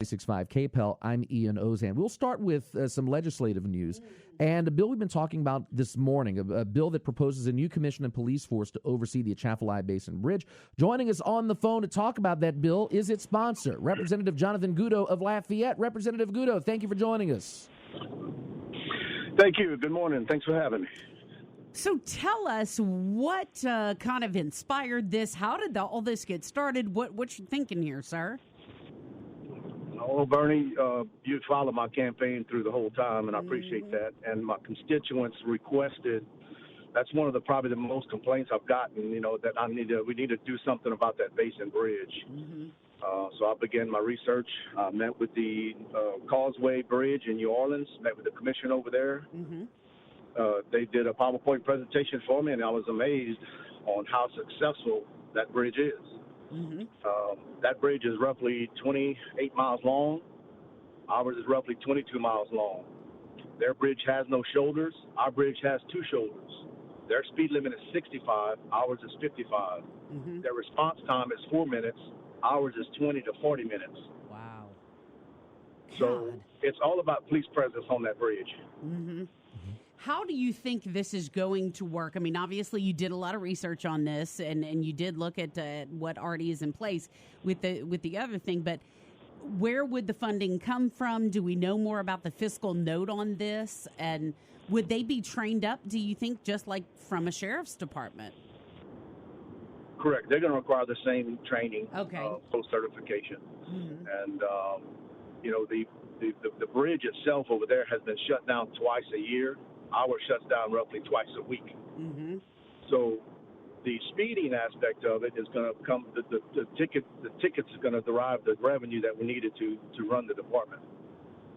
96.5 KPEL. I'm Ian Ozan. We'll start with some legislative news and a bill we've been talking about this morning, a bill that proposes a new commission and police force to oversee the Atchafalaya Basin Bridge. Joining us on the phone to talk about that bill is its sponsor, Representative Jonathan Goudeau of Lafayette. Representative Goudeau, thank you for joining us. Thank you. Good morning. Thanks for having me. So tell us what kind of inspired this. How did all this get started? What you thinking here, sir? Oh, Bernie, you followed my campaign through the whole time, and I appreciate that. And my constituents requested. That's one of probably the most complaints I've gotten. That we need to do something about that Basin Bridge. So I began my research. I met with the Causeway Bridge in New Orleans. Met with the commission over there. They did a PowerPoint presentation for me, and I was amazed on how successful that bridge is. That bridge is roughly 28 miles long. Ours is roughly 22 miles long. Their bridge has no shoulders. Our bridge has two shoulders. Their speed limit is 65. Ours is 55. Their response time is 4 minutes. Ours is 20 to 40 minutes. Wow. So it's all about police presence on that bridge. How do you think this is going to work? I mean, obviously, you did a lot of research on this, and you did look at what already is in place with the other thing. But where would the funding come from? Do we know more about the fiscal note on this? And would they be trained up, do you think, just like from a sheriff's department? Correct. They're going to require the same training, post-certification. And, the bridge itself over there has been shut down twice a year. Ours shuts down roughly twice a week. So the speeding aspect of it is going to come. The tickets are going to derive the revenue that we needed to run the department.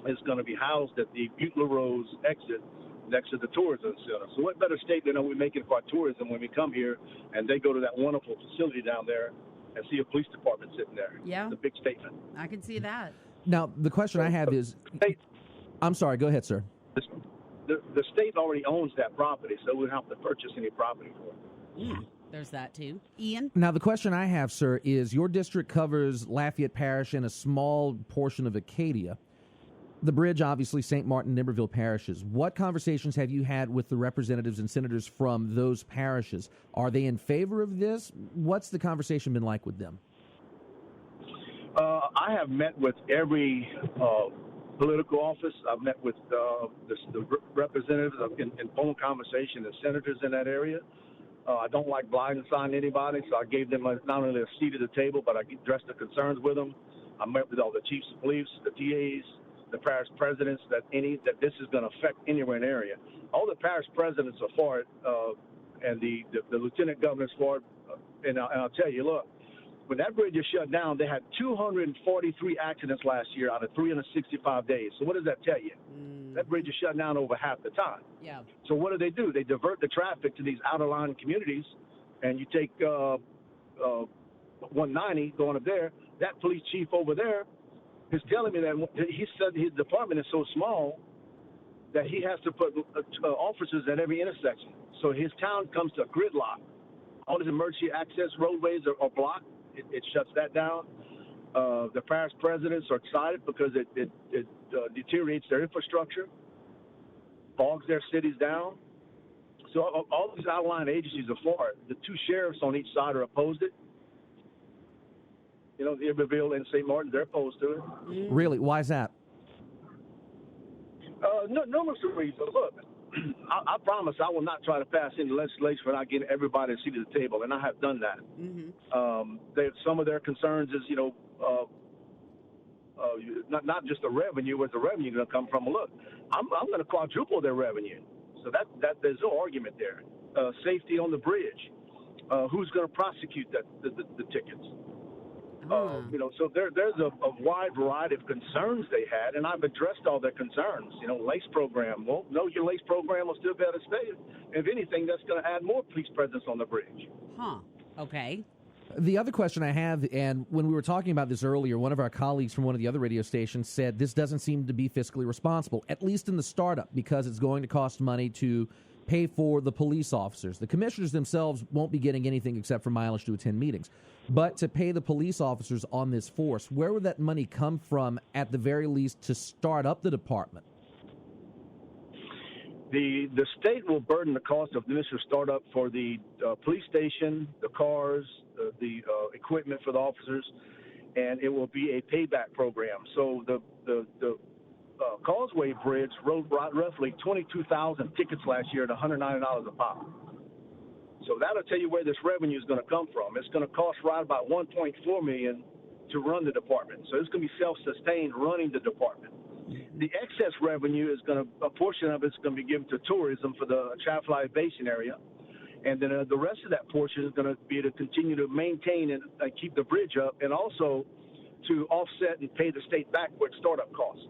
It's going to be housed at the Butler Rose exit next to the tourism center. So what better statement are we making for our tourism when we come here and they go to that wonderful facility down there and see a police department sitting there? Yeah, it's a big statement. I can see that. Now the question I have is, I'm sorry. Go ahead, sir. The state already owns that property, so we don't have to purchase any property for it. There's that, too. Ian? Now, the question I have, sir, is your district covers Lafayette Parish and a small portion of Acadia. The bridge, obviously, St. Martin, Nimberville parishes. What conversations have you had with the representatives and senators from those parishes? Are they in favor of this? What's the conversation been like with them? I have met with every political office. I've met with the representatives in phone conversation, the senators in that area. I don't like blindsiding anybody, so I gave them not only a seat at the table, but I addressed the concerns with them. I met with all the chiefs of police, the DAs, the parish presidents, that this is going to affect anywhere in the area. All the parish presidents are for it, and the lieutenant governor's for it. And I'll tell you, look, when that bridge is shut down, they had 243 accidents last year out of 365 days. So what does that tell you? That bridge is shut down over half the time. Yeah. So what do? They divert the traffic to these out-of-line communities, and you take 190 going up there. That police chief over there is telling me that he said his department is so small that he has to put officers at every intersection. So his town comes to a gridlock. All his emergency access roadways are blocked. It shuts that down. The parish presidents are excited because it deteriorates their infrastructure, bogs their cities down. So all these outlying agencies are for it. The two sheriffs on each side are opposed it. Iberville and St. Martin, they're opposed to it. Really? Why is that? Numerous reasons. Look, I promise I will not try to pass any legislation without getting everybody a seat at the table, and I have done that. Some of their concerns is, not just the revenue. Where's the revenue going to come from? Look, I'm going to quadruple their revenue, so that there's no argument there. Safety on the bridge. Who's going to prosecute the tickets? So there's a wide variety of concerns they had, and I've addressed all their concerns. LACE program. Well, no, your LACE program will still be able to stay. If anything, that's going to add more police presence on the bridge. Okay. The other question I have, and when we were talking about this earlier, one of our colleagues from one of the other radio stations said this doesn't seem to be fiscally responsible, at least in the startup, because it's going to cost money to pay for the police officers. The commissioners themselves won't be getting anything except for mileage to attend meetings. But to pay the police officers on this force, where would that money come from at the very least to start up the department? The state will burden the cost of the initial startup for the police station, the cars, the equipment for the officers, and it will be a payback program. So the Causeway Bridge wrote roughly 22,000 tickets last year at $190 a pop. So that'll tell you where this revenue is going to come from. It's going to cost right about $1.4 million to run the department. So it's going to be self-sustained running the department. The excess revenue is a portion of it's going to be given to tourism for the Lafayette Basin area. And then the rest of that portion is going to be to continue to maintain and keep the bridge up, and also to offset and pay the state back with startup costs.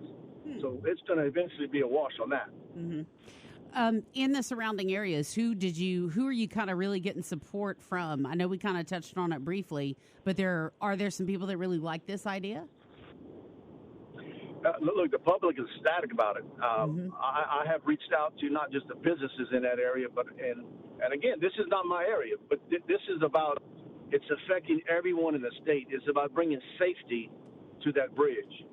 So it's going to eventually be a wash on that. Mm-hmm. In the surrounding areas, who are you kind of really getting support from? I know we kind of touched on it briefly, but are there some people that really like this idea? Look, the public is ecstatic about it. I have reached out to not just the businesses in that area, but and again, this is not my area, but this is about, it's affecting everyone in the state. It's about bringing safety to that bridge.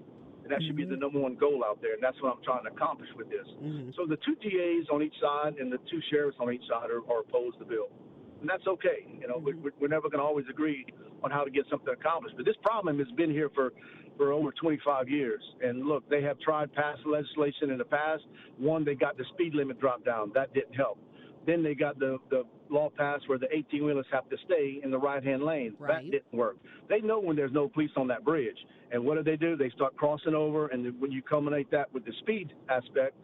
And that should be the number one goal out there, and that's what I'm trying to accomplish with this. So the two DAs on each side and the two sheriffs on each side are opposed to the bill. And that's okay. You know, we're never going to always agree on how to get something accomplished. But this problem has been here for over 25 years. And look, they have tried passing legislation in the past. One, they got the speed limit dropped down. That didn't help. Then they got the law passed where the 18-wheelers have to stay in the right-hand lane. Right. That didn't work. They know when there's no police on that bridge. And what do? They start crossing over, and when you culminate that with the speed aspect,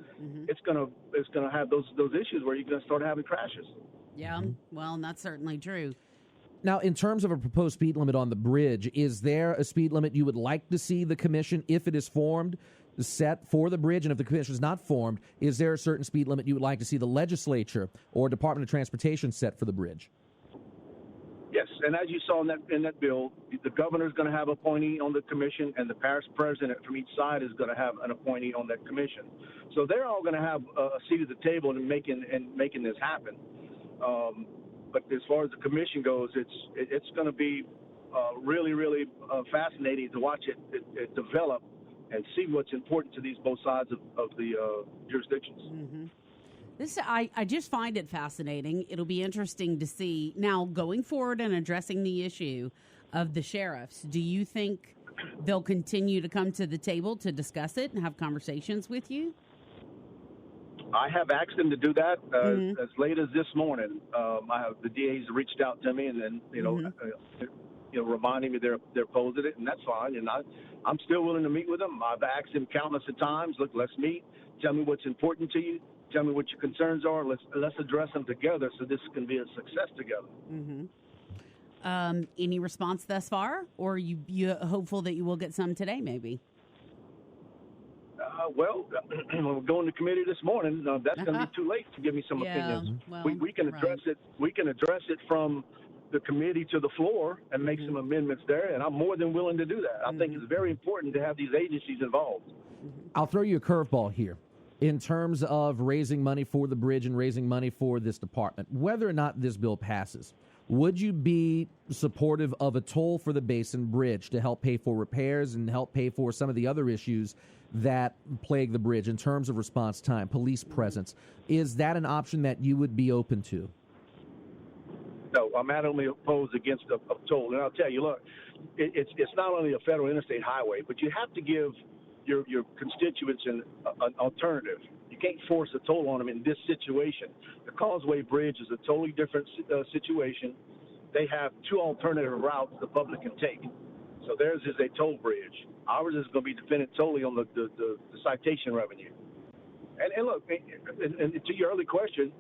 it's gonna have those issues where you're gonna start having crashes. Yeah, well, and that's certainly true. Now, in terms of a proposed speed limit on the bridge, is there a speed limit you would like to see the commission, if it is formed, set for the bridge? And if the commission is not formed, is there a certain speed limit you would like to see the legislature or Department of Transportation set for the bridge? Yes, and as you saw in that bill, the governor is going to have an appointee on the commission, and the parish president from each side is going to have an appointee on that commission. So they're all going to have a seat at the table in making this happen. But as far as the commission goes, it's going to be really, really fascinating to watch it develop and see what's important to these both sides of the jurisdictions. This I just find it fascinating. It'll be interesting to see now going forward and addressing the issue of the sheriffs. Do you think they'll continue to come to the table to discuss it and have conversations with you? I have asked them to do that as late as this morning. The DAs reached out to me, and then reminding me they're opposed to it, and that's fine. And I'm still willing to meet with them. I've asked them countless of times. Look, let's meet. Tell me what's important to you. Tell me what your concerns are. Let's address them together so this can be a success together. Any response thus far, or you hopeful that you will get some today, maybe? We're going to committee this morning. That's going to be too late to give me some opinions. Well, we can address it. We can address it from the committee to the floor and make some amendments there, and I'm more than willing to do that. I think it's very important to have these agencies involved. I'll throw you a curveball here. In terms of raising money for the bridge and raising money for this department, whether or not this bill passes, would you be supportive of a toll for the Basin Bridge to help pay for repairs and help pay for some of the other issues that plague the bridge in terms of response time, police presence? Is that an option that you would be open to? No, I'm adamantly opposed against a toll. And I'll tell you, look, it's not only a federal interstate highway, but you have to give your constituents an alternative. You can't force a toll on them in this situation. The Causeway Bridge is a totally different situation. They have two alternative routes the public can take. So theirs is a toll bridge. Ours is going to be dependent totally on the citation revenue. And look, and to your early question,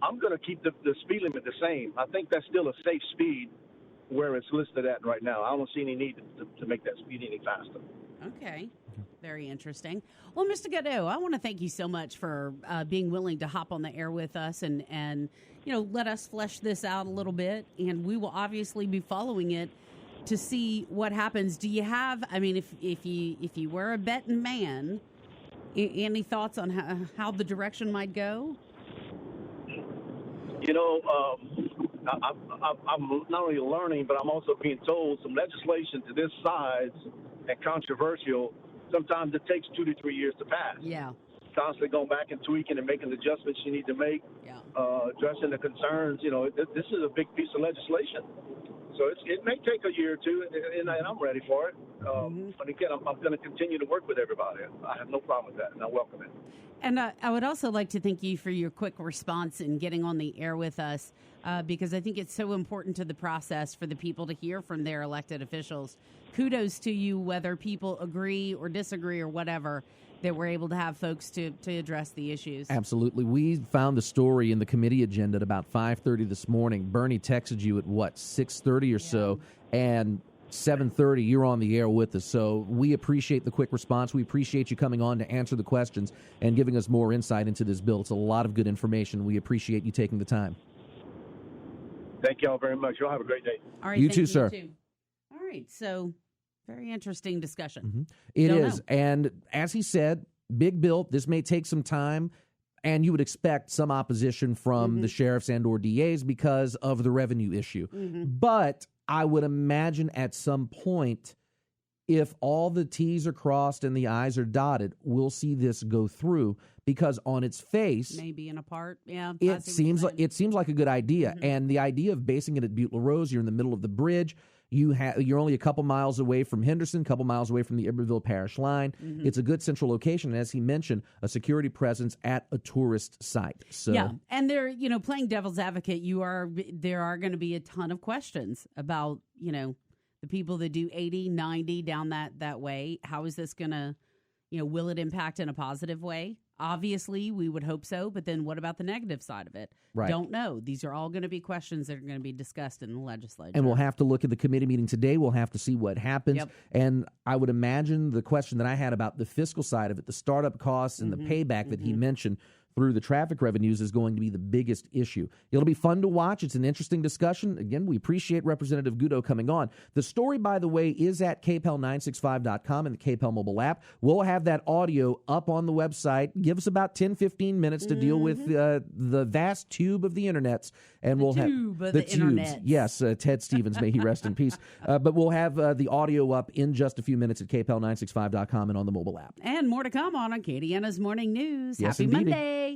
I'm going to keep the speed limit the same. I think that's still a safe speed where it's listed at right now. I don't see any need to make that speed any faster. Okay. Very interesting. Well, Mr. Godot, I want to thank you so much for being willing to hop on the air with us and let us flesh this out a little bit. And we will obviously be following it to see what happens. Do you have, if you were a betting man, any thoughts on how the direction might go? You know, I'm not only learning, but I'm also being told some legislation to this size and controversial, sometimes it takes 2 to 3 years to pass. Yeah. Constantly going back and tweaking and making the adjustments you need to make, addressing the concerns. You know, this is a big piece of legislation. So it may take a year or two, and I'm ready for it. But again, I'm going to continue to work with everybody. I have no problem with that, and I welcome it. And I would also like to thank you for your quick response and getting on the air with us, because I think it's so important to the process for the people to hear from their elected officials. Kudos to you, whether people agree or disagree or whatever, that we're able to have folks to address the issues. Absolutely. We found the story in the committee agenda at about 5:30 this morning. Bernie texted you at, 6:30 or so, and 7:30, you're on the air with us. So we appreciate the quick response. We appreciate you coming on to answer the questions and giving us more insight into this bill. It's a lot of good information. We appreciate you taking the time. Thank you all very much. Y'all have a great day. All right. You too, sir. All right. So very interesting discussion. Mm-hmm. It is. And as he said, big bill. This may take some time. And you would expect some opposition from the sheriffs and or DAs because of the revenue issue. But I would imagine at some point, if all the T's are crossed and the I's are dotted, we'll see this go through, because on its face, maybe in a part, it seems like a good idea. And the idea of basing it at Butte La Rose, you're in the middle of the bridge. You're only a couple miles away from Henderson, a couple miles away from the Iberville Parish line. It's a good central location, and as he mentioned, a security presence at a tourist site. So yeah, and they're playing devil's advocate. There are going to be a ton of questions about the people that do 80, 90 down that way. How is this going to will it impact in a positive way? Obviously, we would hope so, but then what about the negative side of it? Right. Don't know. These are all going to be questions that are going to be discussed in the legislature. And we'll have to look at the committee meeting today. We'll have to see what happens. Yep. And I would imagine the question that I had about the fiscal side of it, the startup costs and the payback that he mentioned through the traffic revenues, is going to be the biggest issue. It'll be fun to watch. It's an interesting discussion. Again, we appreciate Representative Gutto coming on. The story, by the way, is at KPEL965.com and the KPEL mobile app. We'll have that audio up on the website. Give us about 10, 15 minutes to deal with the vast tube of the internets. And we'll have the tubes. Yes, Ted Stevens, may he rest in peace. But we'll have the audio up in just a few minutes at KPEL965.com and on the mobile app. And more to come on Acadiana's Morning News. Yes, Happy indeedy. Monday.